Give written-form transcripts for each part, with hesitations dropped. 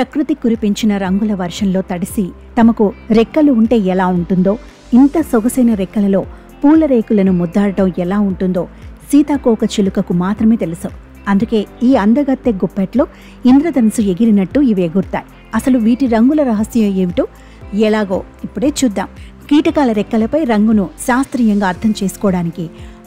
ప్రకృతి కురిపించిన రంగుల వర్షంలో తడిసి తమకు రెక్కలు ఉంటే ఎలా ఉంటుందో, ఇంత సొగసైన రెక్కలలో పూల రేకులను ముద్దాడటం ఎలా ఉంటుందో సీతాకోక చిలుకకు మాత్రమే తెలుసు. అందుకే ఈ అందగత్తె గుప్పెట్లో ఇంద్రధనుసు ఎగిరినట్టు ఇవి ఎగురుతాయి. అసలు వీటి రంగుల రహస్యం ఏమిటో ఎలాగో ఇప్పుడే చూద్దాం. కీటకాల రెక్కలపై రంగును శాస్త్రీయంగా అర్థం చేసుకోవడానికి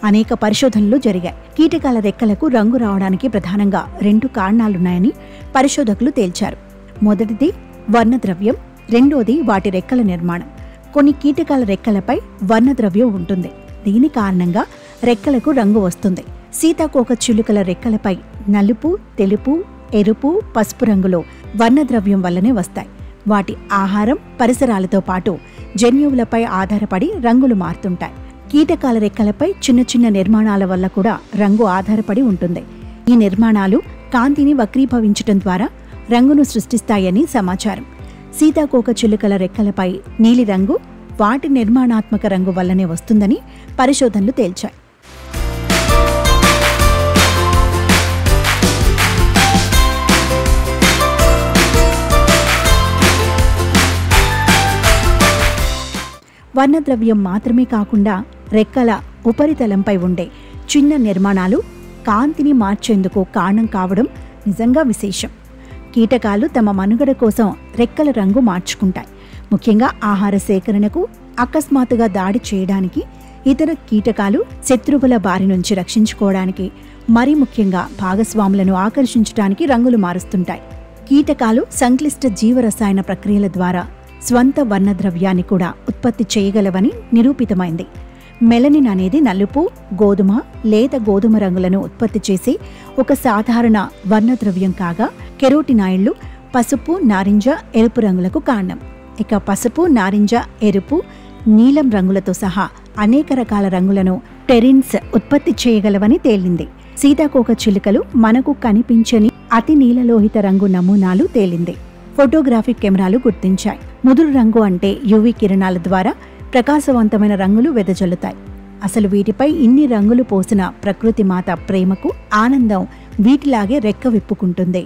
అనేక పరిశోధనలు జరిగాయి. కీటకాల రెక్కలకు రంగు రావడానికి ప్రధానంగా 2 కారణాలున్నాయని పరిశోధకులు తేల్చారు. మొదటిది వర్ణద్రవ్యం, రెండోది వాటి రెక్కల నిర్మాణం. కొన్ని కీటకాల రెక్కలపై వర్ణద్రవ్యం ఉంటుంది. దీని కారణంగా రెక్కలకు రంగు వస్తుంది. సీతాకోక చిలుకల రెక్కలపై నలుపు, తెలుపు, ఎరుపు, పసుపు రంగులో వర్ణద్రవ్యం వల్లనే వస్తాయి. వాటి ఆహారం, పరిసరాలతో పాటు జన్యువులపై ఆధారపడి రంగులు మారుతుంటాయి. కీటకాల రెక్కలపై చిన్న చిన్న నిర్మాణాల వల్ల కూడా రంగు ఆధారపడి ఉంటుంది. ఈ నిర్మాణాలు కాంతిని వక్రీభవించటం ద్వారా రంగును సృష్టిస్తాయని సమాచారం. సీతాకోక చిలుకల రెక్కలపై నీలిరంగు వాటి నిర్మాణాత్మక రంగు వల్లనే వస్తుందని పరిశోధనలు తేల్చాయి. వర్ణద్రవ్యం మాత్రమే కాకుండా రెక్కల ఉపరితలంపై ఉండే చిన్న నిర్మాణాలు కాంతిని మార్చేందుకు కారణం కావడం నిజంగా విశేషం. కీటకాలు తమ మనుగడ కోసం రెక్కల రంగు మార్చుకుంటాయి. ముఖ్యంగా ఆహార సేకరణకు, అకస్మాత్తుగా దాడి చేయడానికి, ఇతర కీటకాలు శత్రువుల బారి నుంచి రక్షించుకోవడానికి, మరీ ముఖ్యంగా భాగస్వాములను ఆకర్షించడానికి రంగులు మారుస్తుంటాయి. కీటకాలు సంక్లిష్ట జీవరసాయన ప్రక్రియల ద్వారా స్వంత వర్ణద్రవ్యాన్ని కూడా ఉత్పత్తి చేయగలవని నిరూపితమైంది. మెలనిన్ అనేది నలుపు, గోధుమ, లేత గోధుమ రంగులను ఉత్పత్తి చేసే ఒక సాధారణ వర్ణద్రవ్యం కాగా, కెరోటినాయిడ్లు పసుపు, నారింజ, ఎరుపు రంగులకు కారణం. ఇక పసుపు, నారింజ, ఎరుపు, నీలం రంగులతో సహా అనేక రకాల రంగులను టెరిన్స్ ఉత్పత్తి చేయగలవని తేలింది. సీతాకోక చిలుకలు మనకు కనిపించని అతి నీలలోహిత రంగు నమూనాలు తేలింది. ఫోటోగ్రాఫిక్ కెమెరాలు గుర్తించాయి. ముదురు రంగు అంటే యువి కిరణాల ద్వారా ప్రకాశవంతమైన రంగులు వెదజల్లుతాయి. అసలు వీటిపై ఇన్ని రంగులు పోసిన ప్రకృతి మాత ప్రేమకు ఆనందం వీటిలాగే రెక్క విప్పుకుంటుంది.